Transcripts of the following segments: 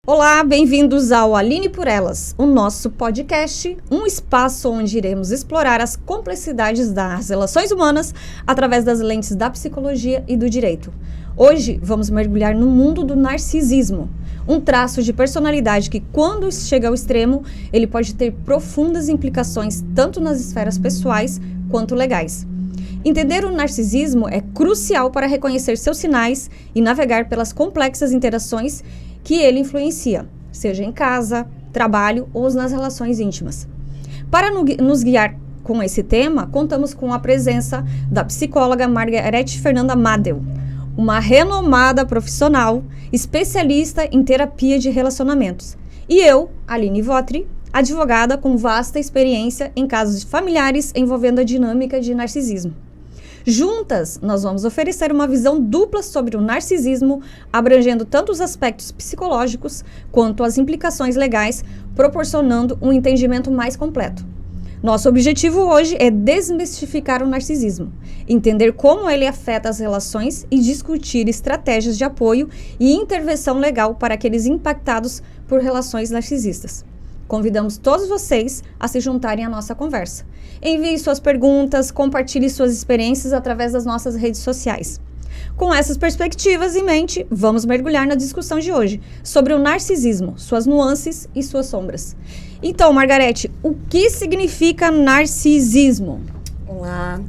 Olá, bem-vindos ao Aline por Elas, o nosso podcast, um espaço onde iremos explorar as complexidades das relações humanas através das lentes da psicologia e do direito. Hoje vamos mergulhar no mundo do narcisismo, um traço de personalidade que, quando chega ao extremo, ele pode ter profundas implicações tanto nas esferas pessoais quanto legais. Entender o narcisismo é crucial para reconhecer seus sinais e navegar pelas complexas interações que ele influencia, seja em casa, trabalho ou nas relações íntimas. Para nos guiar com esse tema, contamos com a presença da psicóloga Margarete Fernanda Madel, uma renomada profissional, especialista em terapia de relacionamentos. E eu, Aline Votri, advogada com vasta experiência em casos familiares envolvendo a dinâmica de narcisismo. Juntas, nós vamos oferecer uma visão dupla sobre o narcisismo, abrangendo tanto os aspectos psicológicos quanto as implicações legais, proporcionando um entendimento mais completo. Nosso objetivo hoje é desmistificar o narcisismo, entender como ele afeta as relações e discutir estratégias de apoio e intervenção legal para aqueles impactados por relações narcisistas. Convidamos todos vocês a se juntarem à nossa conversa. Envie suas perguntas, compartilhe suas experiências através das nossas redes sociais. Com essas perspectivas em mente, vamos mergulhar na discussão de hoje sobre o narcisismo, suas nuances e suas sombras. Então, Margarete, o que significa narcisismo? Olá,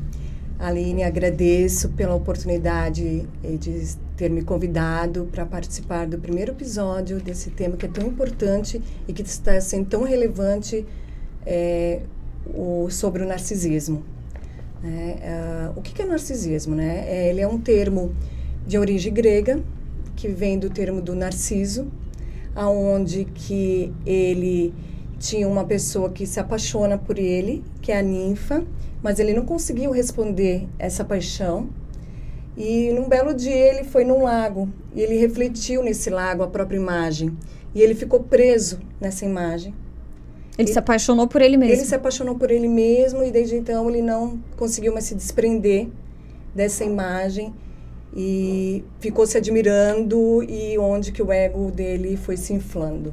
Aline, agradeço pela oportunidade de ter me convidado para participar do primeiro episódio desse tema que é tão importante e que está sendo tão relevante sobre o narcisismo. O que é narcisismo? Ele é um termo de origem grega, que vem do termo do Narciso, aonde que ele tinha uma pessoa que se apaixona por ele, que é a ninfa, mas ele não conseguiu responder essa paixão. E num belo dia ele foi num lago e ele refletiu nesse lago a própria imagem. E ele ficou preso nessa imagem. Ele se apaixonou por ele mesmo. Ele se apaixonou por ele mesmo e desde então ele não conseguiu mais se desprender dessa imagem e ficou se admirando e onde que o ego dele foi se inflando.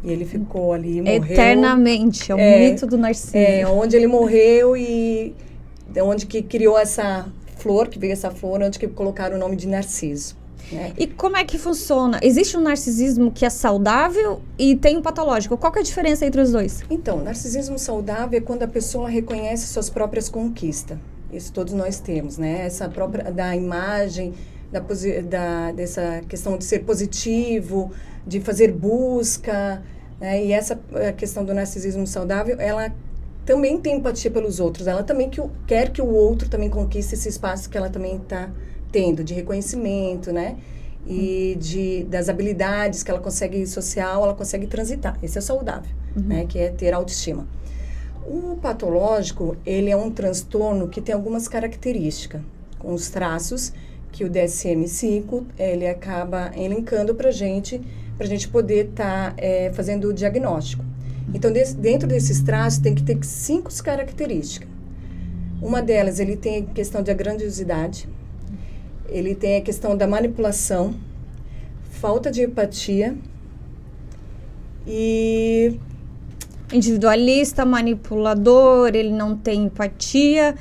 E ele ficou ali, morreu. Eternamente, é o mito do narcisismo. Onde ele morreu e onde que criou essa flor, que veio essa flor, onde que colocaram o nome de Narciso. E como é que funciona? Existe um narcisismo que é saudável e tem um patológico. Qual que é a diferença entre os dois? Então, narcisismo saudável é quando a pessoa reconhece suas próprias conquistas. Isso todos nós temos, Essa própria da imagem, dessa questão de ser positivo, de fazer busca, E essa questão do narcisismo saudável, ela também tem empatia pelos outros. Ela também quer que o outro também conquiste esse espaço que ela também está tendo, de reconhecimento, E das habilidades que ela consegue social, ela consegue transitar. Esse é saudável, Que é ter autoestima. O patológico, ele é um transtorno que tem algumas características, com os traços que o DSM-5, ele acaba elencando para a gente poder estar fazendo o diagnóstico. Então, dentro desses traços, tem que ter 5 características. Uma delas, ele tem a questão da grandiosidade, ele tem a questão da manipulação, falta de empatia e... Individualista, manipulador, ele não tem empatia,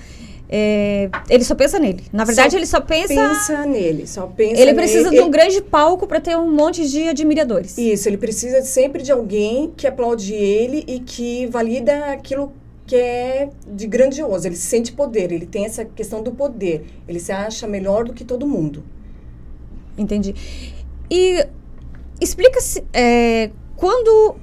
ele só pensa nele. Na verdade, ele só pensa nele. Ele precisa de um grande palco para ter um monte de admiradores. Isso, ele precisa sempre de alguém que aplaude ele e que valida aquilo que é de grandioso. Ele sente poder, ele tem essa questão do poder. Ele se acha melhor do que todo mundo. Entendi. E explica-se...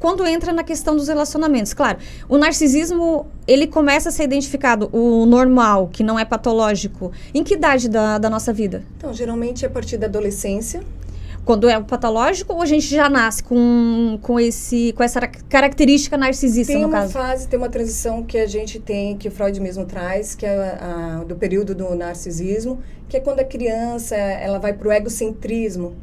Quando entra na questão dos relacionamentos, claro, o narcisismo, ele começa a ser identificado, o normal, que não é patológico, em que idade da nossa vida? Então, geralmente é a partir da adolescência. Quando é o patológico, ou a gente já nasce com essa característica narcisista, no caso? Tem uma transição que a gente tem, que o Freud mesmo traz, que é do período do narcisismo, que é quando a criança, ela vai para o egocentrismo,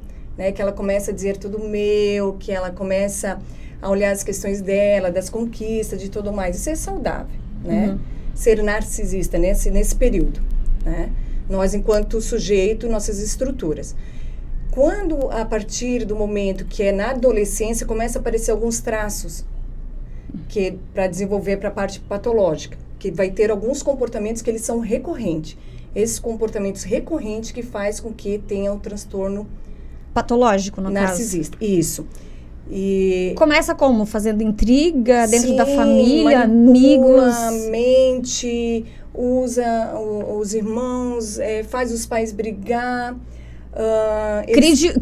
que ela começa a dizer tudo meu, que ela começa a olhar as questões dela, das conquistas, de tudo mais. Isso é saudável, Ser narcisista nesse período, Nós, enquanto sujeito, nossas estruturas. Quando, a partir do momento que é na adolescência, começa a aparecer alguns traços que para desenvolver para a parte patológica, que vai ter alguns comportamentos que eles são recorrentes. Esses comportamentos recorrentes que faz com que tenha um transtorno patológico, no narcisista. Isso. E começa como? Fazendo intriga dentro sim, da família, manipula, amigos? mente, usa os irmãos, faz os pais brigar.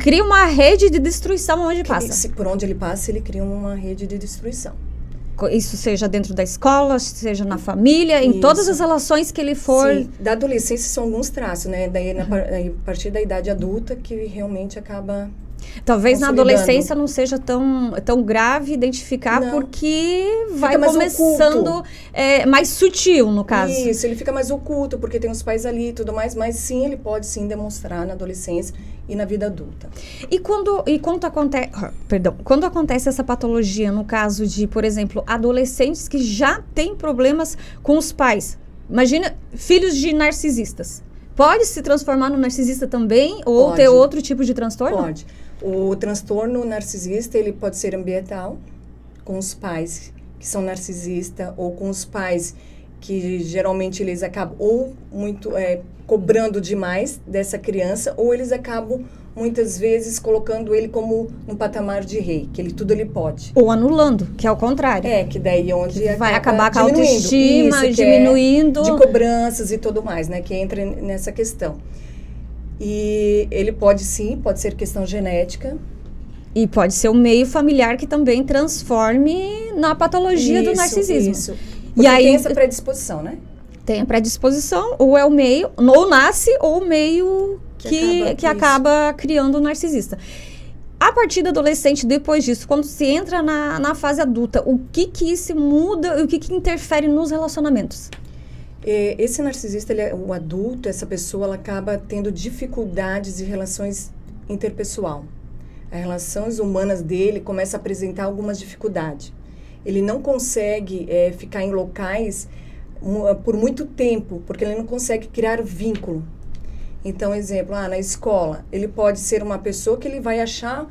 Cria uma rede de destruição onde passa. Por onde ele passa, ele cria uma rede de destruição. Isso seja dentro da escola, seja na família, em todas as relações que ele for... Sim, da adolescência são alguns traços, né? Daí, a partir da idade adulta, que realmente acaba... Talvez na adolescência não seja tão grave identificar, não, porque vai começando mais sutil, no caso. Isso, ele fica mais oculto, porque tem os pais ali e tudo mais, mas sim, ele pode sim demonstrar na adolescência e na vida adulta. E quando acontece essa patologia, no caso de, por exemplo, adolescentes que já têm problemas com os pais, imagina filhos de narcisistas, pode se transformar no narcisista também ou ter outro tipo de transtorno? Pode. O transtorno narcisista, ele pode ser ambiental, com os pais que são narcisistas, ou com os pais que geralmente eles acabam ou muito cobrando demais dessa criança, ou eles acabam muitas vezes colocando ele como no patamar de rei, que tudo ele pode. Ou anulando, que é o contrário. Que daí onde que vai acabar com a autoestima, diminuindo. De cobranças e tudo mais, né? Que entra nessa questão. E ele pode ser questão genética. E pode ser o meio familiar que também transforme na patologia do narcisismo. Isso. Porque aí tem essa predisposição, né? Tem a predisposição, ou é o meio, ou nasce, ou o meio que acaba criando o narcisista. A partir do adolescente, depois disso, quando se entra na fase adulta, o que se muda e o que interfere nos relacionamentos? Esse narcisista, o adulto, essa pessoa, ela acaba tendo dificuldades de relações interpessoal. As relações humanas dele começam a apresentar algumas dificuldades. Ele não consegue ficar em locais por muito tempo, porque ele não consegue criar vínculo. Então, exemplo, na escola, ele pode ser uma pessoa que ele vai achar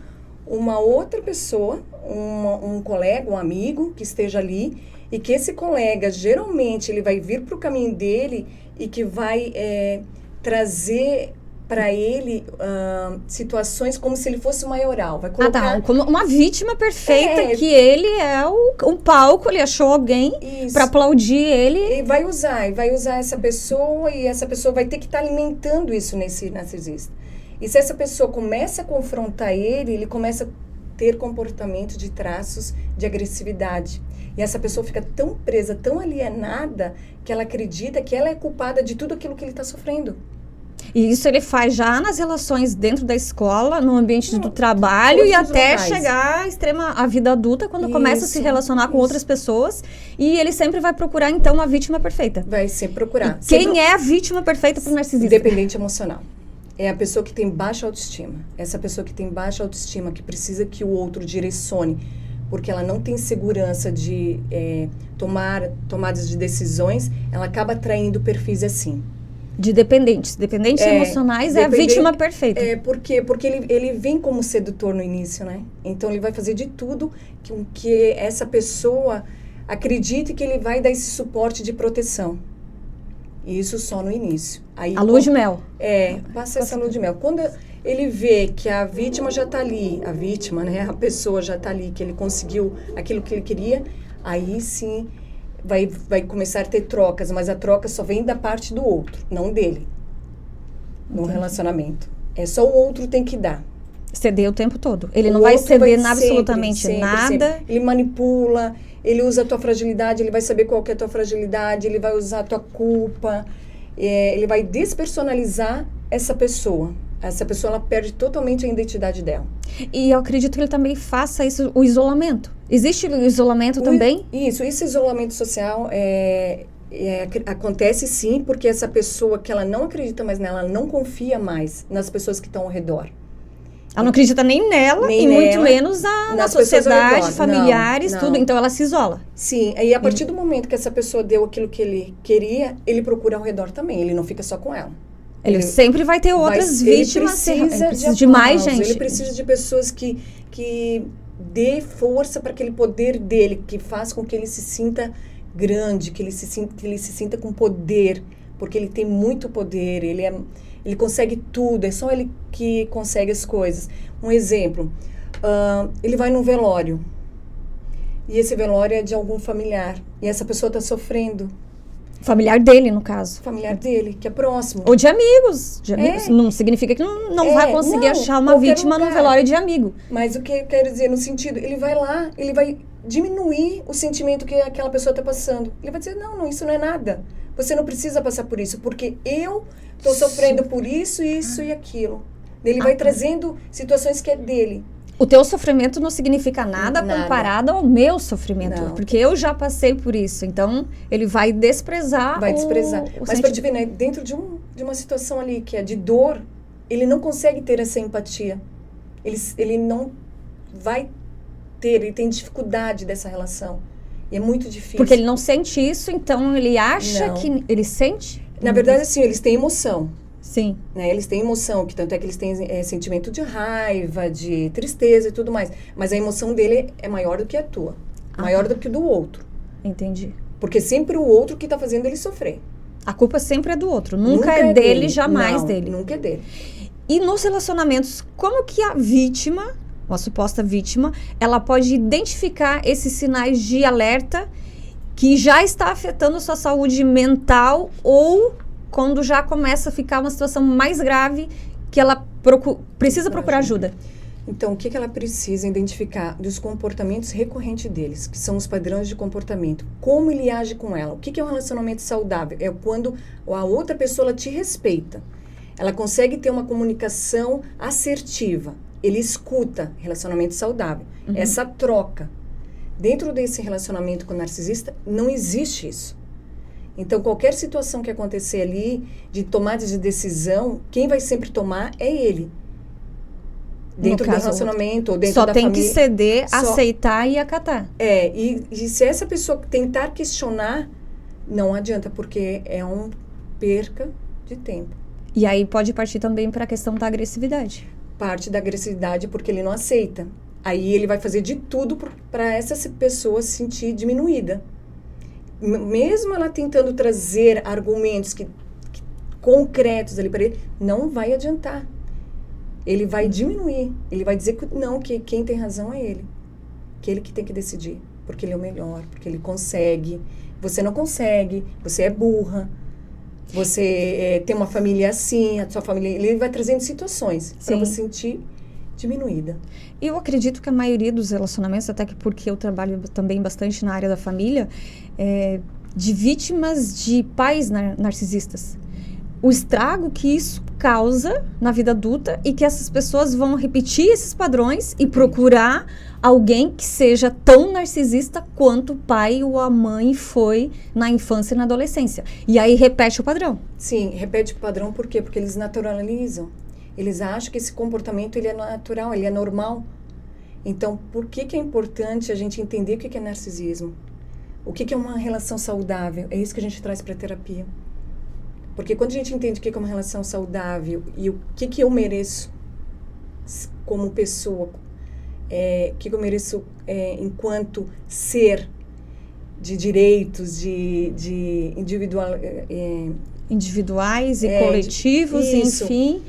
uma outra pessoa, um colega, um amigo que esteja ali, e que esse colega, geralmente, ele vai vir para o caminho dele e que vai trazer para ele situações como se ele fosse um maioral. Vai colocar... como uma vítima perfeita, que ele é o palco, ele achou alguém para aplaudir ele. E vai usar essa pessoa, e essa pessoa vai ter que estar alimentando isso nesse narcisista. E se essa pessoa começa a confrontar ele começa a ter comportamento de traços de agressividade. E essa pessoa fica tão presa, tão alienada, que ela acredita que ela é culpada de tudo aquilo que ele está sofrendo. E isso ele faz já nas relações dentro da escola, no ambiente do trabalho e até chegar à vida adulta, quando começa a se relacionar com outras pessoas. E ele sempre vai procurar, então, a vítima perfeita. Vai sempre procurar. Quem é a vítima perfeita para o narcisista? Dependente emocional. É a pessoa que tem baixa autoestima. Essa pessoa que tem baixa autoestima, que precisa que o outro direcione, porque ela não tem segurança de tomadas de decisões, ela acaba atraindo perfis assim. De dependentes emocionais é a vítima perfeita. Porque ele vem como sedutor no início, né? Então ele vai fazer de tudo que essa pessoa acredite que ele vai dar esse suporte de proteção. Isso só no início. Aí, a lua de mel. Passa essa lua de mel. Quando ele vê que a vítima já está ali, a vítima, né? A pessoa já está ali, que ele conseguiu aquilo que ele queria, aí sim vai começar a ter trocas, mas a troca só vem da parte do outro, não dele, no relacionamento. É só o outro tem que dar. Ceder o tempo todo. Ele não vai ceder absolutamente nada. Sempre. Ele manipula, ele usa a tua fragilidade, ele vai saber qual que é a tua fragilidade, ele vai usar a tua culpa, ele vai despersonalizar essa pessoa. Essa pessoa, ela perde totalmente a identidade dela. E eu acredito que ele também faça isso, o isolamento. Existe o isolamento também? Esse isolamento social acontece sim, porque essa pessoa que ela não acredita mais nela, ela não confia mais nas pessoas que estão ao redor. Ela não acredita nem nela, muito menos na sociedade, familiares, tudo. Então, ela se isola. Sim, e a partir do momento que essa pessoa deu aquilo que ele queria, ele procura ao redor também. Ele não fica só com ela. Ele sempre vai ter outras vítimas. Ele precisa de mais gente. Ele precisa de pessoas que dê força para aquele poder dele, que faz com que ele se sinta grande, que ele se sinta com poder, porque ele tem muito poder, ele consegue tudo, é só ele que consegue as coisas. Um exemplo, ele vai num velório, e esse velório é de algum familiar, e essa pessoa está sofrendo. Familiar dele, no caso. Familiar dele, que é próximo. Ou de amigos. Não significa que não vai conseguir achar uma vítima num velório de amigo. Mas o que eu quero dizer, no sentido, ele vai lá, ele vai diminuir o sentimento que aquela pessoa está passando. Ele vai dizer, não, isso não é nada. Você não precisa passar por isso, porque eu estou sofrendo por isso e aquilo. Ele vai trazendo situações que é dele. O teu sofrimento não significa nada comparado ao meu sofrimento. Não. Porque eu já passei por isso. Então, ele vai desprezar Mas para te ver, né, dentro de uma situação ali que é de dor, ele não consegue ter essa empatia. Ele não vai ter, ele tem dificuldade dessa relação. E é muito difícil. Porque ele não sente isso, então ele acha que ele sente? Na verdade, assim, eles têm emoção. Sim. Né? Eles têm emoção, que tanto é que eles têm sentimento de raiva, de tristeza e tudo mais. Mas a emoção dele é maior do que a tua. Maior do que do outro. Entendi. Porque sempre o outro que está fazendo ele sofrer. A culpa sempre é do outro. Nunca é dele, jamais dele. Nunca é dele. E nos relacionamentos, como que a vítima, uma suposta vítima, ela pode identificar esses sinais de alerta que já está afetando a sua saúde mental ou quando já começa a ficar uma situação mais grave que ela precisa procurar ajuda? Então, o que ela precisa identificar dos comportamentos recorrentes deles, que são os padrões de comportamento. Como ele age com ela. O que é um relacionamento saudável? É quando a outra pessoa ela te respeita. Ela consegue ter uma comunicação assertiva. Ele escuta. Relacionamento saudável. Essa troca. Dentro desse relacionamento com o narcisista, não existe isso. Então, qualquer situação que acontecer ali, de tomada de decisão, quem vai sempre tomar é ele. Dentro do relacionamento ou dentro da família. Só tem que ceder, aceitar e acatar. E se essa pessoa tentar questionar, não adianta, porque é uma perca de tempo. E aí pode partir também para a questão da agressividade. Parte da agressividade porque ele não aceita. Aí ele vai fazer de tudo para essa pessoa se sentir diminuída. Mesmo ela tentando trazer argumentos concretos ali para ele, não vai adiantar. Ele vai diminuir. Ele vai dizer que quem tem razão é ele. Que ele que tem que decidir. Porque ele é o melhor, porque ele consegue. Você não consegue, você é burra. Você tem uma família assim, a sua família... Ele vai trazendo situações para você sentir diminuída. Eu acredito que a maioria dos relacionamentos, até que porque eu trabalho também bastante na área da família, de vítimas de pais narcisistas. O estrago que isso causa na vida adulta e que essas pessoas vão repetir esses padrões e procurar alguém que seja tão narcisista quanto o pai ou a mãe foi na infância e na adolescência. E aí repete o padrão. Sim, repete o padrão por quê? Porque eles naturalizam. Eles acham que esse comportamento ele é natural, ele é normal. Então, por que é importante a gente entender o que é narcisismo? O que é uma relação saudável? É isso que a gente traz para a terapia. Porque quando a gente entende o que é uma relação saudável e o que eu mereço como pessoa, o que eu mereço enquanto ser de direitos, de individuais e coletivos, enfim.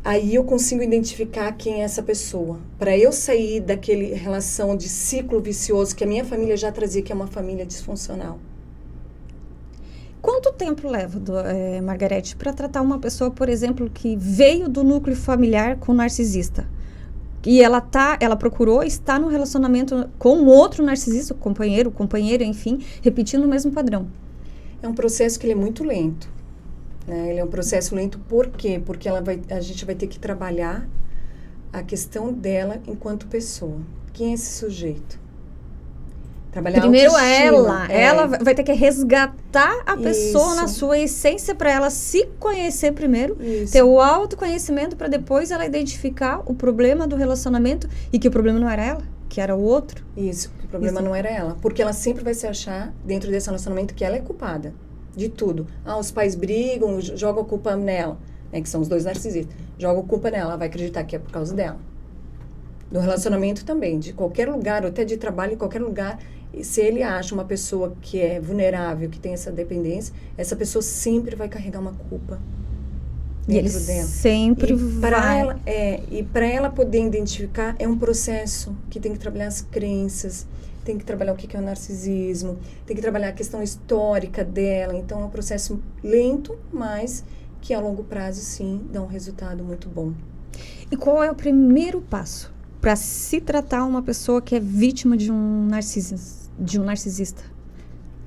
Aí eu consigo identificar quem é essa pessoa. Para eu sair daquele relação de ciclo vicioso que a minha família já trazia, que é uma família disfuncional. Quanto tempo leva, Margarete, para tratar uma pessoa, por exemplo, que veio do núcleo familiar com narcisista? E ela procurou estar no relacionamento com outro narcisista, companheira, enfim, repetindo o mesmo padrão. É um processo que ele é muito lento. Né? Ele é um processo lento, por quê? Porque a gente vai ter que trabalhar a questão dela enquanto pessoa. Quem é esse sujeito? Trabalhar primeiro ela vai ter que resgatar a pessoa na sua essência para ela se conhecer primeiro, ter o autoconhecimento para depois ela identificar o problema do relacionamento e que o problema não era ela, que era o outro. Isso, que o problema não era ela, porque ela sempre vai se achar dentro desse relacionamento que ela é culpada. de tudo. Os pais brigam, jogam a culpa nela, né, que são os dois narcisistas. Jogam a culpa nela, ela vai acreditar que é por causa dela. Do relacionamento também, de qualquer lugar, ou até de trabalho, em qualquer lugar, se ele acha uma pessoa que é vulnerável, que tem essa dependência, essa pessoa sempre vai carregar uma culpa dentro dela. Sempre vai. E para ela poder identificar, é um processo que tem que trabalhar as crenças, tem que trabalhar o que é o narcisismo, tem que trabalhar a questão histórica dela. Então, é um processo lento, mas que a longo prazo, sim, dá um resultado muito bom. E qual é o primeiro passo para se tratar uma pessoa que é vítima de um narcisista?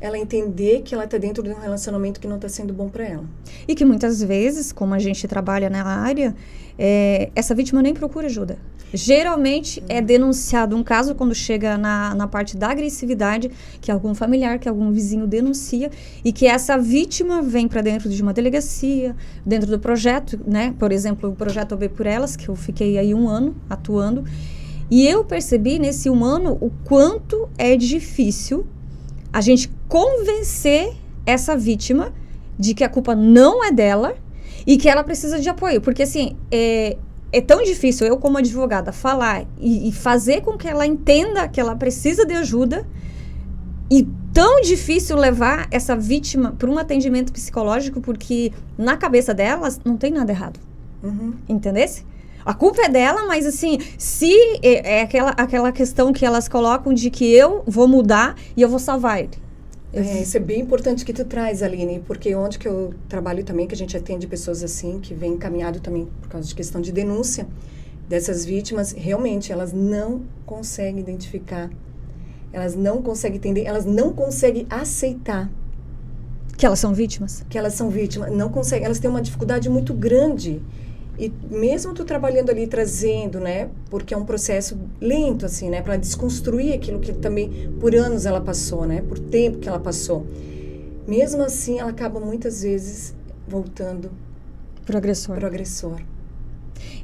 Ela entender que ela está dentro de um relacionamento que não está sendo bom para ela. E que muitas vezes, como a gente trabalha na área, essa vítima nem procura ajuda. Geralmente é denunciado um caso quando chega na parte da agressividade, que algum familiar, que algum vizinho denuncia, e que essa vítima vem para dentro de uma delegacia, dentro do projeto, né? Por exemplo, o projeto OB por Elas, que eu fiquei aí 1 ano atuando, e eu percebi nesse 1 ano o quanto é difícil a gente convencer essa vítima de que a culpa não é dela e que ela precisa de apoio. Porque, assim, é tão difícil eu, como advogada, falar e fazer com que ela entenda que ela precisa de ajuda, e tão difícil levar essa vítima para um atendimento psicológico, porque na cabeça delas não tem nada errado. Entendesse? A culpa é dela, mas assim, se é aquela questão que elas colocam de que eu vou mudar e eu vou salvar ele. Isso é bem importante que tu traz, Aline, porque onde que eu trabalho também, que a gente atende pessoas assim, que vem encaminhado também por causa de questão de denúncia dessas vítimas, realmente elas não conseguem identificar, elas não conseguem entender, elas não conseguem aceitar que elas são vítimas. Que elas são vítimas, não conseguem, elas têm uma dificuldade muito grande. E mesmo tu trabalhando ali, trazendo, né, porque é um processo lento, assim, né, para desconstruir aquilo que também por anos ela passou, né, por tempo que ela passou. Mesmo assim, ela acaba muitas vezes voltando pro agressor.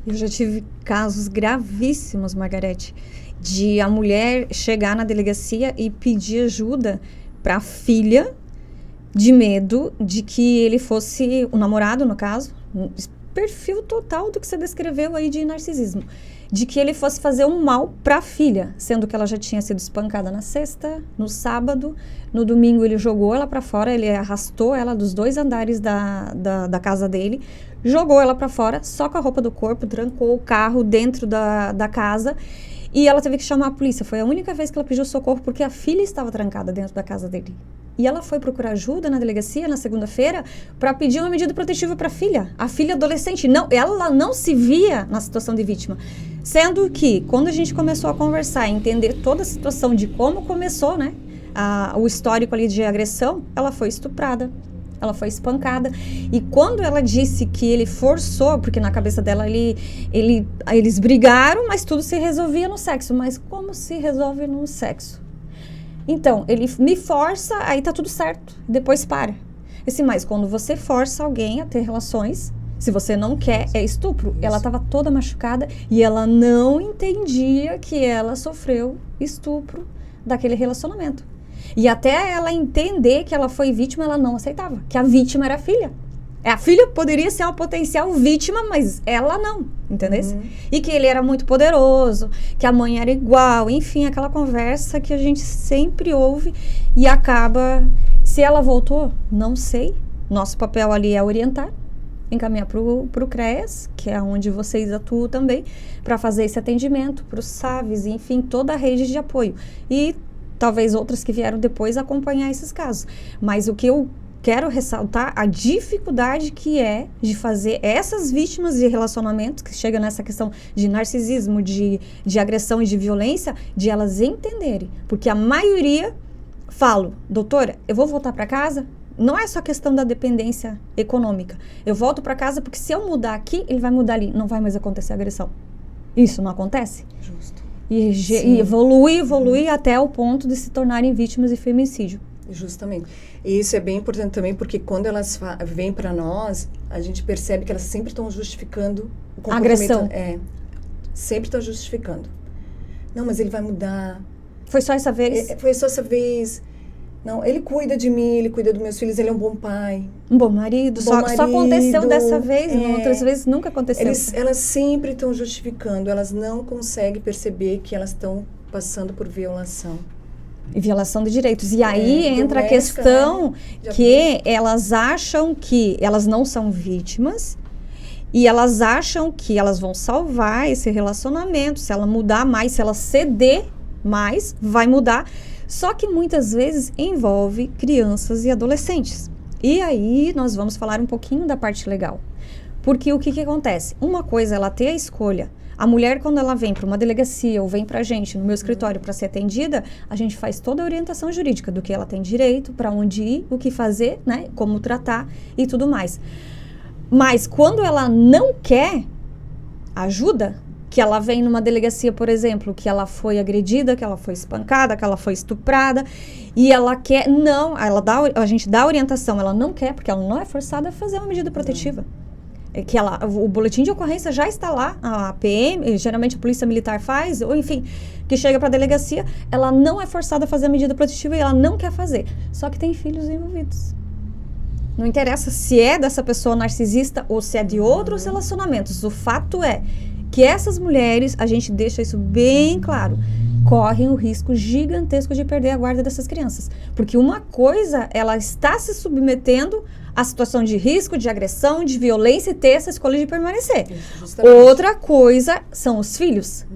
Eu já tive casos gravíssimos, Margarete, de a mulher chegar na delegacia e pedir ajuda para a filha, de medo de que ele fosse o namorado, no caso, perfil total do que você descreveu aí de narcisismo, de que ele fosse fazer um mal para a filha, sendo que ela já tinha sido espancada na sexta, no sábado, no domingo ele jogou ela para fora, ele arrastou ela dos 2 andares da casa dele, jogou ela para fora, só com a roupa do corpo, trancou o carro dentro da casa, e ela teve que chamar a polícia. Foi a única vez que ela pediu socorro, porque a filha estava trancada dentro da casa dele. E ela foi procurar ajuda na delegacia na segunda-feira para pedir uma medida protetiva para a filha adolescente. Não, ela não se via na situação de vítima. Sendo que, quando a gente começou a conversar, entender toda a situação de como começou, né, o histórico ali de agressão, ela foi estuprada, ela foi espancada. E quando ela disse que ele forçou, porque na cabeça dela eles brigaram, mas tudo se resolvia no sexo. Mas como se resolve no sexo? Então, ele me força, aí tá tudo certo. Depois para. Assim, mas quando você força alguém a ter relações, se você não quer, é estupro. Isso. Ela tava toda machucada e ela não entendia que ela sofreu estupro daquele relacionamento. E até ela entender que ela foi vítima, ela não aceitava. Que a vítima era a filha. A filha poderia ser uma potencial vítima, mas ela não, entendeu? E que ele era muito poderoso, que a mãe era igual, enfim, aquela conversa que a gente sempre ouve e acaba... Se ela voltou, não sei. Nosso papel ali é orientar, encaminhar pro CREAS, que é onde vocês atuam também, para fazer esse atendimento, para os SAVs, enfim, toda a rede de apoio. E talvez outras que vieram depois acompanhar esses casos. Mas o que eu quero ressaltar a dificuldade que é de fazer essas vítimas de relacionamento, que chegam nessa questão de narcisismo, de agressão e de violência, de elas entenderem. Porque a maioria fala, doutora, eu vou voltar para casa, não é só questão da dependência econômica. Eu volto para casa porque se eu mudar aqui, ele vai mudar ali, não vai mais acontecer agressão. Isso não acontece? Justo. E evolui até o ponto de se tornarem vítimas de feminicídio. Justamente. E isso é bem importante também, porque quando elas vêm para nós, a gente percebe que elas sempre estão justificando o comportamento. Agressão. Sempre estão justificando. Não, mas ele vai mudar. Foi só essa vez? Foi só essa vez. Não, ele cuida de mim, ele cuida dos meus filhos, ele é um bom pai. Um bom marido. Só aconteceu dessa vez, outras vezes nunca aconteceu. Elas sempre estão justificando, elas não conseguem perceber que elas estão passando por violação. E violação de direitos. E aí entra a questão, né? Que elas acham que elas não são vítimas e elas acham que elas vão salvar esse relacionamento, se ela mudar mais, se ela ceder mais, vai mudar. Só que muitas vezes envolve crianças e adolescentes. E aí nós vamos falar um pouquinho da parte legal. Porque o que acontece? Uma coisa é ela ter a escolha. A mulher, quando ela vem para uma delegacia ou vem para a gente, no meu escritório, para ser atendida, a gente faz toda a orientação jurídica do que ela tem direito, para onde ir, o que fazer, né? Como tratar e tudo mais. Mas quando ela não quer ajuda, que ela vem numa delegacia, por exemplo, que ela foi agredida, que ela foi espancada, que ela foi estuprada, e ela quer, não, a gente dá orientação, ela não quer, porque ela não é forçada a fazer uma medida protetiva. É que o boletim de ocorrência já está lá, a PM, geralmente a polícia militar faz, ou enfim, que chega para a delegacia, ela não é forçada a fazer a medida protetiva e ela não quer fazer. Só que tem filhos envolvidos. Não interessa se é dessa pessoa narcisista ou se é de outros relacionamentos. O fato é que essas mulheres, a gente deixa isso bem claro, correm o risco gigantesco de perder a guarda dessas crianças. Porque uma coisa, ela está se submetendo à situação de risco, de agressão, de violência e ter essa escolha de permanecer. Outra coisa são os filhos.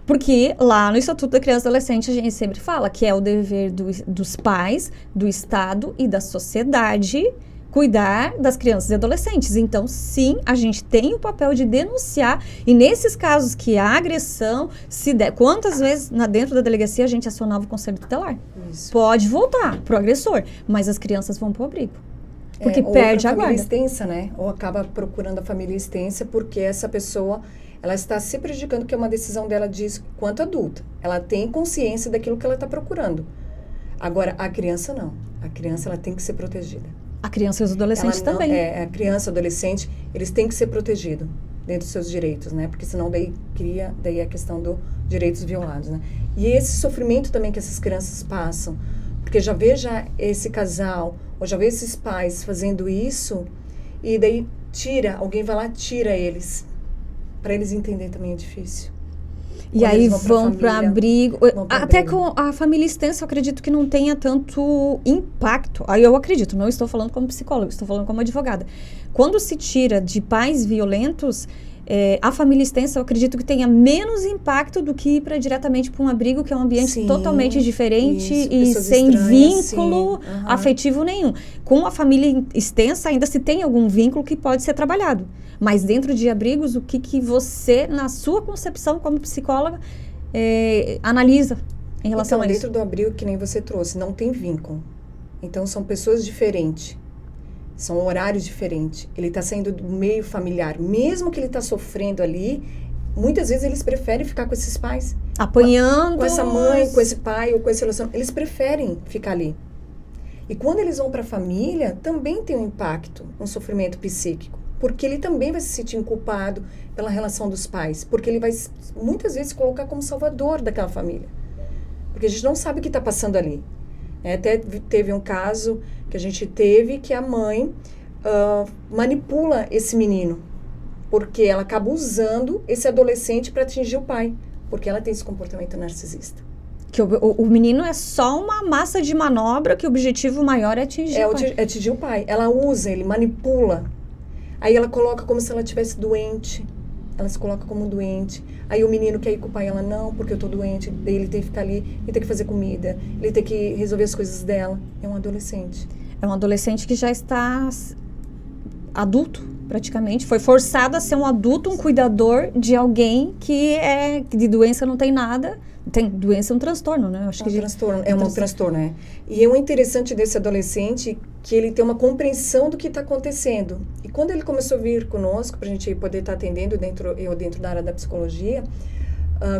Porque lá no Estatuto da Criança e Adolescente a gente sempre fala que é o dever dos pais, do Estado e da sociedade cuidar das crianças e adolescentes. Então, sim, a gente tem o papel de denunciar, e nesses casos que há agressão, quantas vezes dentro da delegacia a gente acionava o conselho tutelar? Isso. Pode voltar pro agressor, mas as crianças vão pro abrigo. Porque perde a guarda. Ou a família extensa, né? Ou acaba procurando a família extensa porque essa pessoa, ela está se prejudicando, que é uma decisão dela diz quanto adulta. Ela tem consciência daquilo que ela está procurando. Agora, a criança não. A criança, ela tem que ser protegida. A criança e os adolescentes também. A criança e o adolescente, eles têm que ser protegidos dentro dos seus direitos, né? Porque senão daí cria a questão dos direitos violados, né? E esse sofrimento também que essas crianças passam, porque já veja esse casal, ou já vê esses pais fazendo isso, e daí alguém vai lá, tira eles. Para eles entenderem também é difícil. E aí vão para abrigo. Até com a família extensa, eu acredito que não tenha tanto impacto. Aí eu acredito, não estou falando como psicóloga, estou falando como advogada. Quando se tira de pais violentos, a família extensa, eu acredito que tenha menos impacto do que ir diretamente para um abrigo, que é um ambiente totalmente diferente e sem vínculo afetivo nenhum. Com a família extensa, ainda se tem algum vínculo que pode ser trabalhado. Mas dentro de abrigos, o que você, na sua concepção como psicóloga, analisa em relação a isso? Dentro do abrigo, que nem você trouxe, não tem vínculo. Então, são pessoas diferentes. São horários diferentes. Ele está saindo do meio familiar. Mesmo que ele está sofrendo ali, muitas vezes eles preferem ficar com esses pais. Apanhando. Com essa mãe, com esse pai, ou com esse relacionamento. Eles preferem ficar ali. E quando eles vão para a família, também tem um impacto, um sofrimento psíquico. Porque ele também vai se sentir culpado pela relação dos pais. Porque ele vai, muitas vezes, se colocar como salvador daquela família. Porque a gente não sabe o que está passando ali. Até teve um caso que a gente teve que a mãe manipula esse menino. Porque ela acaba usando esse adolescente para atingir o pai. Porque ela tem esse comportamento narcisista. Que o menino é só uma massa de manobra, que o objetivo maior é atingir o pai. É atingir o pai. Ela usa, ele manipula. Aí ela coloca como se ela estivesse doente. Ela se coloca como doente. Aí o menino quer ir com o pai, ela não, porque eu tô doente. Daí ele tem que ficar ali, ele tem que fazer comida, ele tem que resolver as coisas dela. É um adolescente. É um adolescente que já está adulto, praticamente. Foi forçado a ser um adulto, um cuidador de alguém que de doença não tem nada. Tem doença, é um transtorno, né? Eu acho que transtorno, um transtorno, né? E o interessante desse adolescente que ele tem uma compreensão do que está acontecendo. E quando ele começou a vir conosco, para a gente poder estar atendendo dentro da área da psicologia,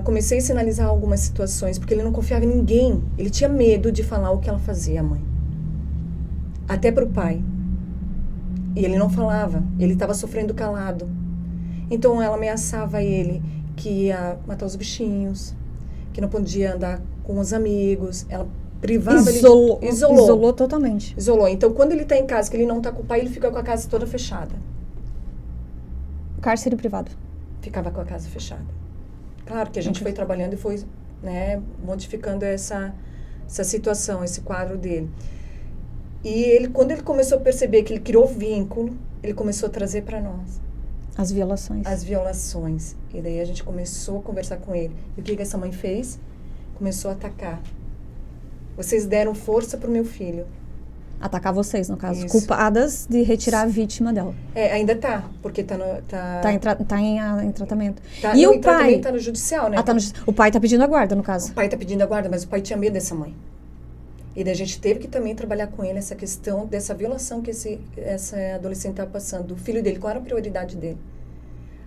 comecei a sinalizar algumas situações, porque ele não confiava em ninguém. Ele tinha medo de falar o que ela fazia, a mãe. Até para o pai. E ele não falava, ele estava sofrendo calado. Então ela ameaçava ele que ia matar os bichinhos, que não podia andar com os amigos. Ela privava Isolou. ele, isolou. Totalmente. Isolou. Então, quando ele está em casa, que ele não está com o pai, ele fica com a casa toda fechada. Cárcere privado. Ficava com a casa fechada. Claro que a gente foi trabalhando e foi, né, modificando essa situação, esse quadro dele. E ele, quando ele começou a perceber que ele criou vínculo, ele começou a trazer para nós as violações. As violações. E daí a gente começou a conversar com ele. E o que essa mãe fez? Começou a atacar. Vocês deram força pro meu filho. Atacar vocês, no caso. Isso. Culpadas de retirar a vítima dela. Ainda tá, porque tá em tratamento. Tá, e não, o pai? Tá no judicial, né? O pai tá pedindo a guarda, no caso. O pai tá pedindo a guarda, mas o pai tinha medo dessa mãe. E daí a gente teve que também trabalhar com ele essa questão dessa violação que essa adolescente tá passando. Do filho dele, qual era a prioridade dele?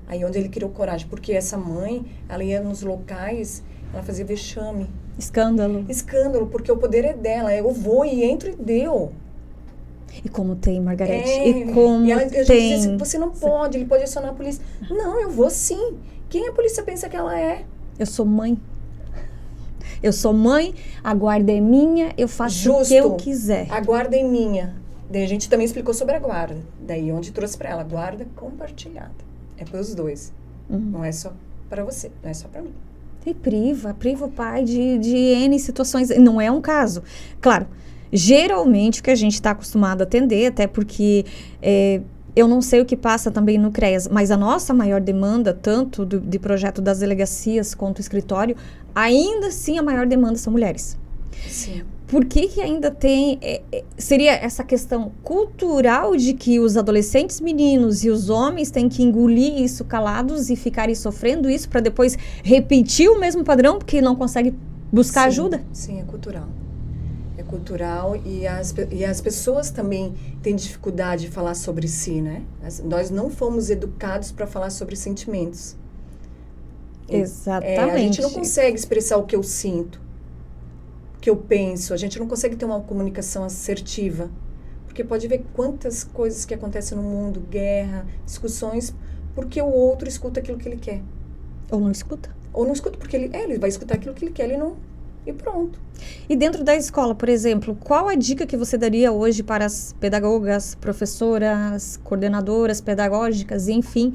Aí onde ele criou coragem. Porque essa mãe, ela ia nos locais, ela fazia vexame. Escândalo. Escândalo, porque o poder é dela. Eu vou e entro e deu. E como tem, Margarete? E como e ela, tem? Dizia assim, você não pode, ele pode acionar a polícia. Não, eu vou sim. Quem a polícia pensa que ela é? Eu sou mãe. Eu sou mãe, a guarda é minha, eu faço Justo, o que eu quiser. A guarda é minha. Daí a gente também explicou sobre a guarda. Daí onde trouxe para ela, guarda compartilhada. É para os dois. Não é só para você, não é só para mim. E priva o pai de N situações. Não é um caso. Claro, geralmente o que a gente está acostumado a atender, até porque eu não sei o que passa também no CREAS, mas a nossa maior demanda, tanto de projeto das delegacias quanto do escritório, ainda assim a maior demanda são mulheres. Sim. Por que ainda tem... seria essa questão cultural de que os adolescentes meninos e os homens têm que engolir isso calados e ficarem sofrendo isso para depois repetir o mesmo padrão porque não consegue buscar ajuda? Sim, é cultural. É cultural e as pessoas também têm dificuldade de falar sobre si, né? Nós não fomos educados para falar sobre sentimentos. Exatamente. A gente não consegue expressar o que eu sinto, o que eu penso. A gente não consegue ter uma comunicação assertiva. Porque pode ver quantas coisas que acontecem no mundo, guerra, discussões, porque o outro escuta aquilo que ele quer. Ou não escuta. Ou não escuta, porque ele vai escutar aquilo que ele quer, ele não... E pronto. E dentro da escola, por exemplo, qual a dica que você daria hoje para as pedagogas, professoras, coordenadoras pedagógicas, enfim,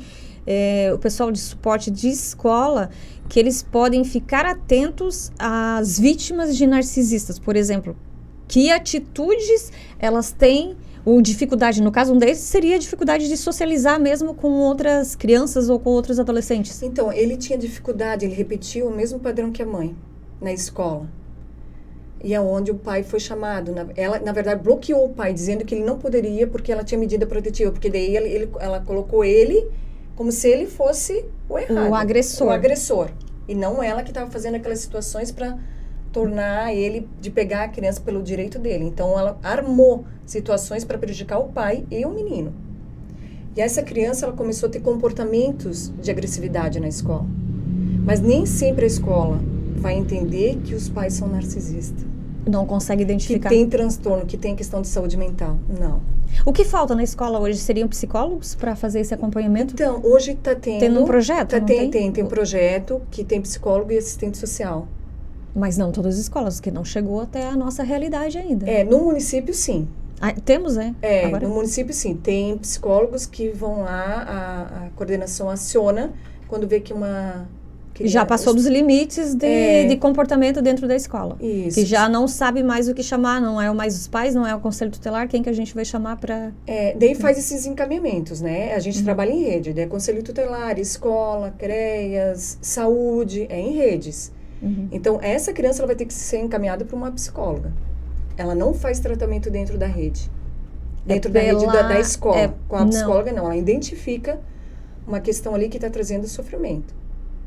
o pessoal de suporte de escola, que eles podem ficar atentos às vítimas de narcisistas, por exemplo? Que atitudes elas têm, ou dificuldade, no caso um deles, seria a dificuldade de socializar mesmo com outras crianças ou com outros adolescentes? Então, ele tinha dificuldade, ele repetiu o mesmo padrão que a mãe na escola. E é onde o pai foi chamado. Ela, na verdade, bloqueou o pai, dizendo que ele não poderia porque ela tinha medida protetiva. Porque daí ela colocou ele como se ele fosse o errado. O agressor. O agressor. E não ela que estava fazendo aquelas situações para tornar ele, de pegar a criança pelo direito dele. Então, ela armou situações para prejudicar o pai e o menino. E essa criança, ela começou a ter comportamentos de agressividade na escola. Mas nem sempre a escola vai entender que os pais são narcisistas. Não consegue identificar. Que tem transtorno, que tem questão de saúde mental. Não. O que falta na escola hoje? Seriam psicólogos para fazer esse acompanhamento? Então, hoje está tendo... Tem um projeto? Tem um projeto que tem psicólogo e assistente social. Mas não todas as escolas, que não chegou até a nossa realidade ainda. No município, sim. Temos, Agora? No município, sim. Tem psicólogos que vão lá, a coordenação aciona quando vê que uma... já passou dos limites de comportamento dentro da escola. Isso. Que já não sabe mais o que chamar, não é mais os pais, não é o conselho tutelar, quem que a gente vai chamar para... daí faz esses encaminhamentos, né? A gente trabalha em rede, né? Conselho tutelar, escola, CREAS, saúde, em redes. Então, essa criança ela vai ter que ser encaminhada para uma psicóloga. Ela não faz tratamento dentro da rede. Dentro da rede da escola. Com a psicóloga, não. Ela identifica uma questão ali que está trazendo sofrimento.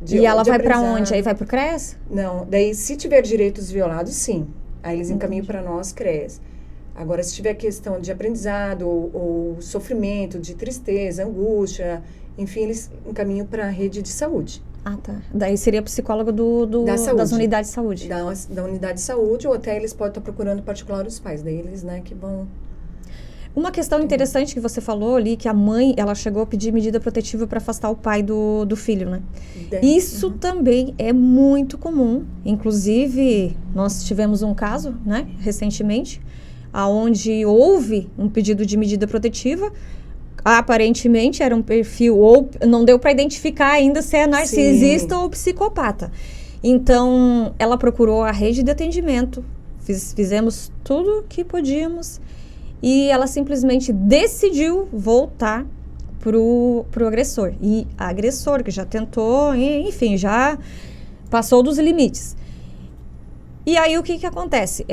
E ela vai para onde? Aí vai para o CREAS? Não, daí se tiver direitos violados, sim. Aí eles encaminham para nós, CREAS. Agora, se tiver questão de aprendizado ou sofrimento, de tristeza, angústia, enfim, eles encaminham para a rede de saúde. Tá. Daí seria psicólogo das unidades de saúde. Da unidade de saúde, ou até eles podem estar procurando particular os pais. Daí eles, né, que vão... Uma questão interessante que você falou ali, que a mãe, ela chegou a pedir medida protetiva para afastar o pai do filho, né? Isso também é muito comum. Inclusive, nós tivemos um caso, né, recentemente, onde houve um pedido de medida protetiva. Aparentemente era um perfil, ou não deu para identificar ainda se é narcisista Sim. ou psicopata. Então, ela procurou a rede de atendimento, fizemos tudo o que podíamos e ela simplesmente decidiu voltar pro agressor. E agressor que já tentou, enfim, já passou dos limites. E aí o que acontece?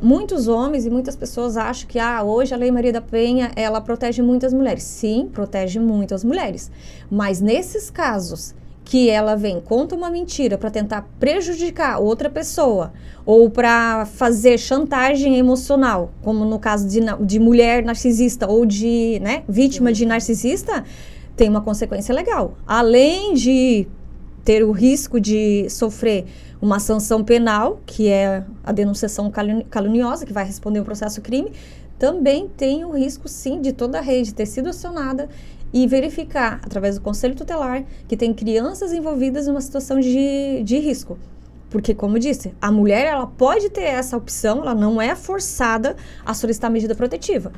Muitos homens e muitas pessoas acham que hoje a Lei Maria da Penha, ela protege muitas mulheres. Sim, protege muitas mulheres. Mas nesses casos que ela vem, conta uma mentira para tentar prejudicar outra pessoa ou para fazer chantagem emocional, como no caso de mulher narcisista ou de vítima de narcisista, tem uma consequência legal. Além de ter o risco de sofrer uma sanção penal, que é a denunciação caluniosa, que vai responder o processo crime, também tem o risco, sim, de toda a rede ter sido acionada e verificar, através do Conselho Tutelar, que tem crianças envolvidas em uma situação de risco. Porque, como eu disse, a mulher ela pode ter essa opção, ela não é forçada a solicitar medida protetiva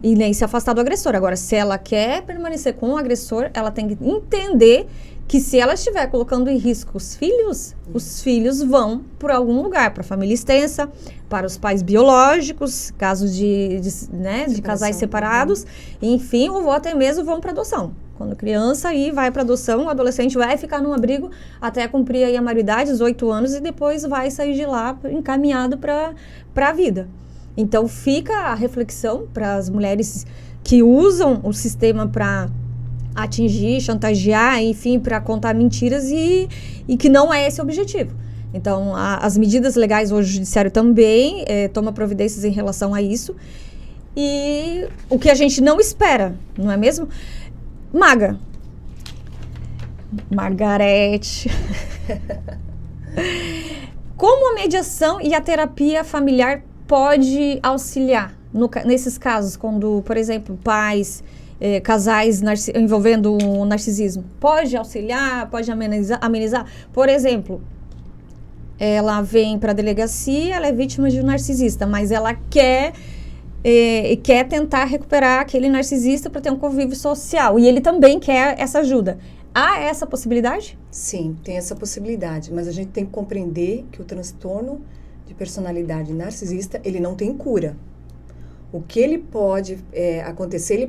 e nem se afastar do agressor. Agora, se ela quer permanecer com o agressor, ela tem que entender que se ela estiver colocando em risco os filhos vão por algum lugar, para a família extensa, para os pais biológicos, casos de casais separados, enfim, ou até mesmo vão para adoção. Quando criança aí vai para adoção, o adolescente vai ficar num abrigo até cumprir aí a maioridade, 18 anos, e depois vai sair de lá encaminhado para a vida. Então fica a reflexão para as mulheres que usam o sistema para atingir, chantagear, enfim, para contar mentiras e que não é esse o objetivo. Então, as medidas legais hoje, o judiciário também toma providências em relação a isso. E o que a gente não espera, não é mesmo? Margarete. Como a mediação e a terapia familiar pode auxiliar nesses casos, quando, por exemplo, pais... casais envolvendo o narcisismo, pode auxiliar, pode amenizar. Por exemplo, ela vem para a delegacia, ela é vítima de um narcisista, mas ela quer tentar recuperar aquele narcisista para ter um convívio social, e ele também quer essa ajuda. Há essa possibilidade? Sim, tem essa possibilidade, mas a gente tem que compreender que o transtorno de personalidade narcisista, ele não tem cura. O que ele pode acontecer,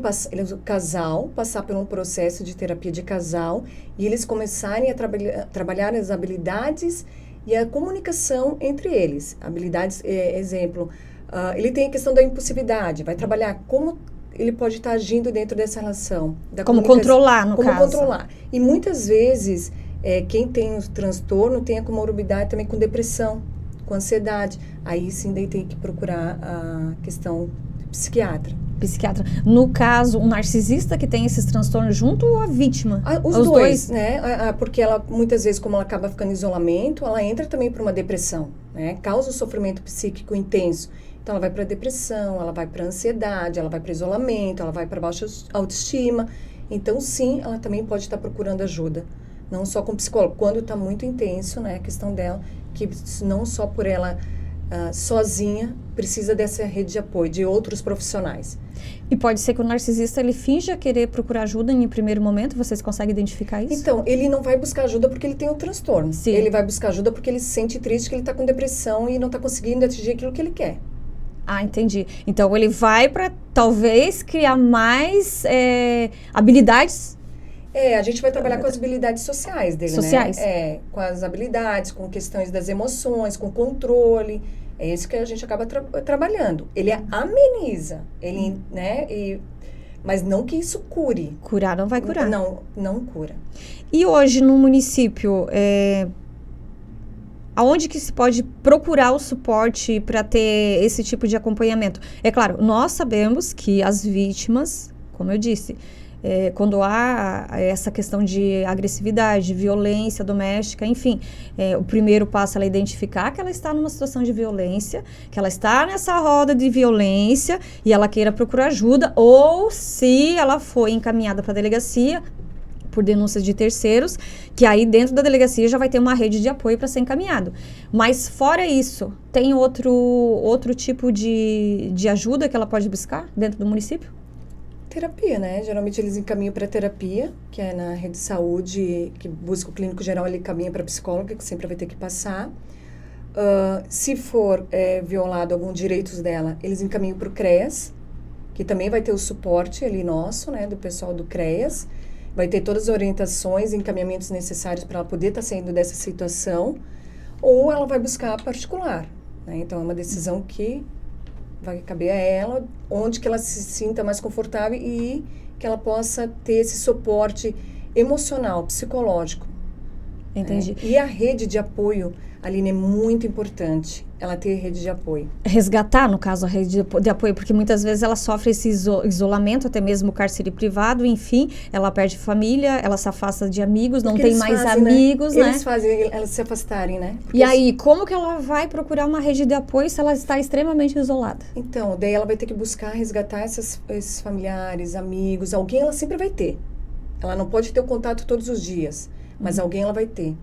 o casal passar por um processo de terapia de casal e eles começarem a trabalhar as habilidades e a comunicação entre eles. Habilidades, exemplo, ele tem a questão da impulsividade, vai trabalhar como ele pode estar agindo dentro dessa relação. Como controlar, no caso. Como controlar. E muitas vezes, quem tem o transtorno tem a comorbidade também com depressão, com ansiedade. Aí sim, daí tem que procurar a questão psiquiatra. No caso, um narcisista que tem esses transtornos junto ou a vítima? Os dois, né? Porque ela, muitas vezes, como ela acaba ficando em isolamento, ela entra também para uma depressão, né? Causa um sofrimento psíquico intenso. Então, ela vai para depressão, ela vai para ansiedade, ela vai para isolamento, ela vai para baixa autoestima. Então, sim, ela também pode estar procurando ajuda. Não só com psicólogo. Quando está muito intenso, né? A questão dela, que não só por ela... sozinha, precisa dessa rede de apoio, de outros profissionais. E pode ser que o narcisista, ele finja querer procurar ajuda em primeiro momento? Vocês conseguem identificar isso? Então, ele não vai buscar ajuda porque ele tem o transtorno. Sim. Ele vai buscar ajuda porque ele se sente triste, que ele está com depressão e não está conseguindo atingir aquilo que ele quer. Entendi. Então, ele vai para, talvez, criar mais habilidades... a gente vai trabalhar com as habilidades sociais dele, sociais. né? Com as habilidades, com questões das emoções, com controle. É isso que a gente acaba trabalhando. Ele ameniza, mas não que isso cure. Curar não vai curar. Não cura. E hoje, no município, aonde que se pode procurar o suporte para ter esse tipo de acompanhamento? É claro, nós sabemos que as vítimas, como eu disse, quando há essa questão de agressividade, violência doméstica, enfim, o primeiro passo é ela identificar que ela está numa situação de violência, que ela está nessa roda de violência e ela queira procurar ajuda, ou se ela foi encaminhada para a delegacia por denúncias de terceiros, que aí dentro da delegacia já vai ter uma rede de apoio para ser encaminhado. Mas fora isso, tem outro tipo de ajuda que ela pode buscar dentro do município? Terapia, né? Geralmente eles encaminham para terapia, que é na rede de saúde, que busca o clínico geral, ele encaminha para psicóloga, que sempre vai ter que passar. Se for violado algum direitos dela, eles encaminham para o CREAS, que também vai ter o suporte ali nosso, né, do pessoal do CREAS. Vai ter todas as orientações e encaminhamentos necessários para ela poder estar saindo dessa situação, ou ela vai buscar particular, né? Então, é uma decisão que vai caber a ela, onde que ela se sinta mais confortável e que ela possa ter esse suporte emocional, psicológico. Entendi. Né? E a rede de apoio, Aline, é muito importante, ela ter rede de apoio. Resgatar, no caso, a rede de apoio, porque muitas vezes ela sofre esse isolamento, até mesmo o cárcere privado, enfim, ela perde família, ela se afasta de amigos, porque não tem mais amigos, né? Eles fazem elas se afastarem, né? Porque e aí, como que ela vai procurar uma rede de apoio se ela está extremamente isolada? Então, daí ela vai ter que buscar resgatar esses familiares, amigos, alguém ela sempre vai ter. Ela não pode ter o contato todos os dias, mas alguém ela vai ter.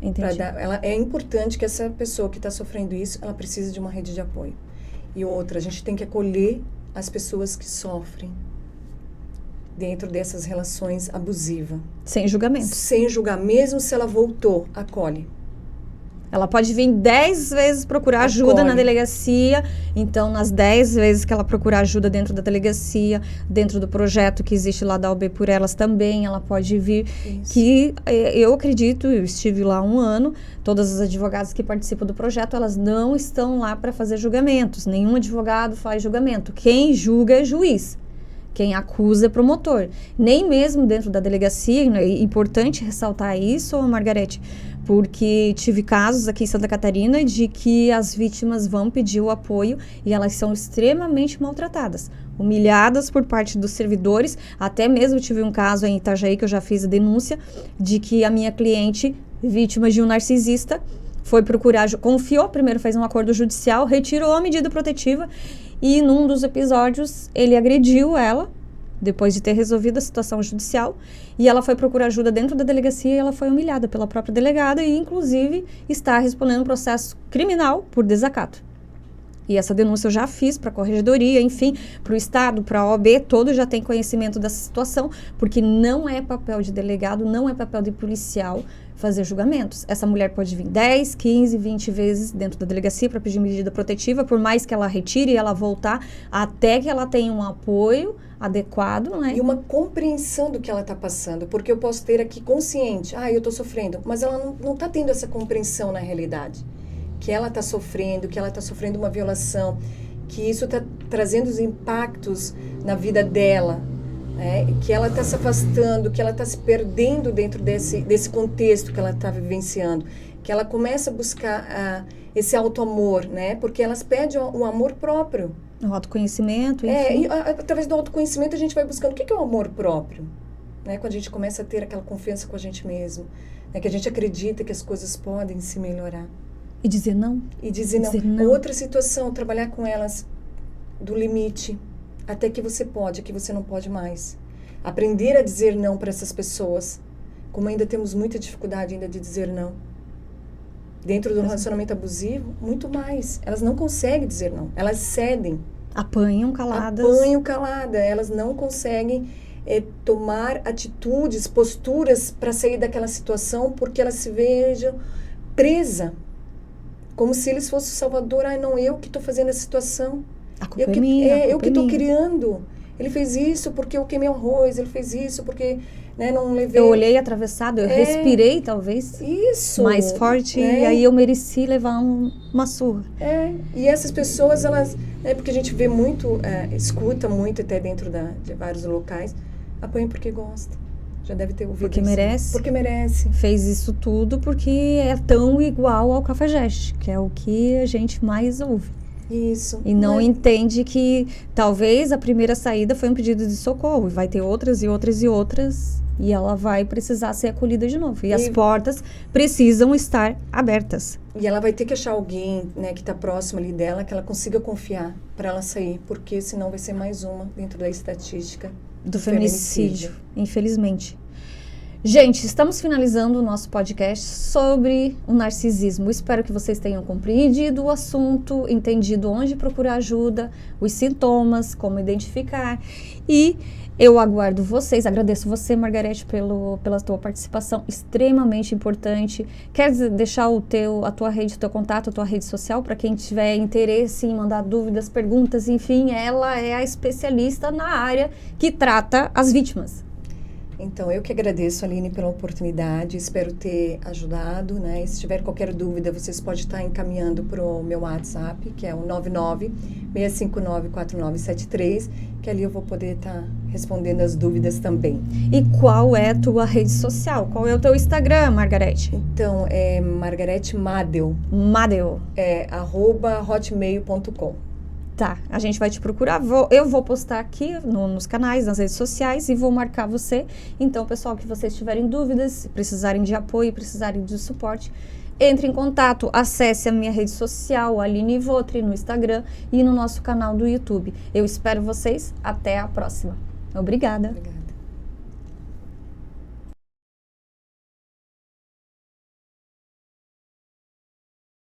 Entendi. É importante que essa pessoa que está sofrendo isso, ela precisa de uma rede de apoio. E outra, a gente tem que acolher as pessoas que sofrem dentro dessas relações abusivas. Sem julgamento. Sem julgar, mesmo se ela voltou, acolhe. Ela pode vir 10 vezes procurar ajuda na delegacia. Então, nas 10 vezes que ela procurar ajuda dentro da delegacia, dentro do projeto que existe lá da OAB por Elas também, ela pode vir. Isso. Que eu acredito, eu estive lá 1 ano, todas as advogadas que participam do projeto, elas não estão lá para fazer julgamentos. Nenhum advogado faz julgamento. Quem julga é juiz. Quem acusa é promotor. Nem mesmo dentro da delegacia, é importante ressaltar isso, Margarete, porque tive casos aqui em Santa Catarina de que as vítimas vão pedir o apoio e elas são extremamente maltratadas, humilhadas por parte dos servidores. Até mesmo tive um caso em Itajaí que eu já fiz a denúncia de que a minha cliente, vítima de um narcisista, foi procurar, confiou, primeiro fez um acordo judicial, retirou a medida protetiva e num dos episódios ele agrediu ela, depois de ter resolvido a situação judicial, e ela foi procurar ajuda dentro da delegacia e ela foi humilhada pela própria delegada e, inclusive, está respondendo um processo criminal por desacato. E essa denúncia eu já fiz para a corregedoria, enfim, para o Estado, para a OAB, todos já têm conhecimento dessa situação, porque não é papel de delegado, não é papel de policial fazer julgamentos. Essa mulher pode vir 10, 15, 20 vezes dentro da delegacia para pedir medida protetiva, por mais que ela retire e ela voltar, até que ela tenha um apoio adequado, né? E uma compreensão do que ela está passando, porque eu posso ter aqui consciente, eu estou sofrendo, mas ela não está tendo essa compreensão na realidade, que ela está sofrendo, uma violação, que isso está trazendo os impactos na vida dela, que ela está se afastando, que ela está se perdendo dentro desse contexto que ela está vivenciando, que ela começa a buscar esse auto-amor, né? Porque elas pedem um amor próprio. O autoconhecimento, enfim. E através do autoconhecimento a gente vai buscando o que é o amor próprio, né? Quando a gente começa a ter aquela confiança com a gente mesmo, né? Que a gente acredita que as coisas podem se melhorar. E dizer não. E dizer não. Outra situação, trabalhar com elas do limite, até que você pode, que você não pode mais. Aprender a dizer não para essas pessoas, como ainda temos muita dificuldade ainda de dizer não. Dentro do relacionamento abusivo, muito mais. Elas não conseguem dizer não, elas cedem. Apanham caladas. Elas não conseguem tomar atitudes, posturas para sair daquela situação, porque elas se vejam presas. Como se eles fossem o salvador. Não, eu que estou fazendo a situação. A culpa é minha. Eu que estou criando. Ele fez isso porque eu queimei o arroz, ele fez isso porque não levei... Eu olhei atravessado, eu respirei talvez. Isso. Mais forte, e aí eu mereci levar uma surra. E essas pessoas, elas... porque a gente vê muito, escuta muito até dentro de vários locais, apanha porque gosta. Já deve ter ouvido porque isso. merece. Porque merece. Fez isso tudo porque é tão igual ao cafajeste, que é o que a gente mais ouve. Isso. E não entende que talvez a primeira saída foi um pedido de socorro. E vai ter outras e outras e outras. E ela vai precisar ser acolhida de novo. E as portas precisam estar abertas. E ela vai ter que achar alguém, né, que está próximo ali dela, que ela consiga confiar para ela sair. Porque senão vai ser mais uma dentro da estatística do feminicídio, infelizmente. Gente, estamos finalizando o nosso podcast sobre o narcisismo. Espero que vocês tenham compreendido o assunto, entendido onde procurar ajuda, os sintomas, como identificar. E eu aguardo vocês, agradeço você, Margarete, pela tua participação, extremamente importante. Quer deixar a tua rede, o teu contato, a tua rede social, para quem tiver interesse em mandar dúvidas, perguntas, enfim, ela é a especialista na área que trata as vítimas. Então, eu que agradeço, Aline, pela oportunidade, espero ter ajudado, né? E se tiver qualquer dúvida, vocês podem estar encaminhando para o meu WhatsApp, que é o 99-659-4973, que ali eu vou poder estar respondendo as dúvidas também. E qual é a tua rede social? Qual é o teu Instagram, Margarete? Então, é Margarete Madel. Madel. É @hotmail.com. Tá, a gente vai te procurar. Eu vou postar aqui nos canais, nas redes sociais e vou marcar você. Então, pessoal, que vocês tiverem dúvidas, precisarem de apoio, precisarem de suporte, entre em contato, acesse a minha rede social, Aline Votri, no Instagram e no nosso canal do YouTube. Eu espero vocês. Até a próxima. Obrigada.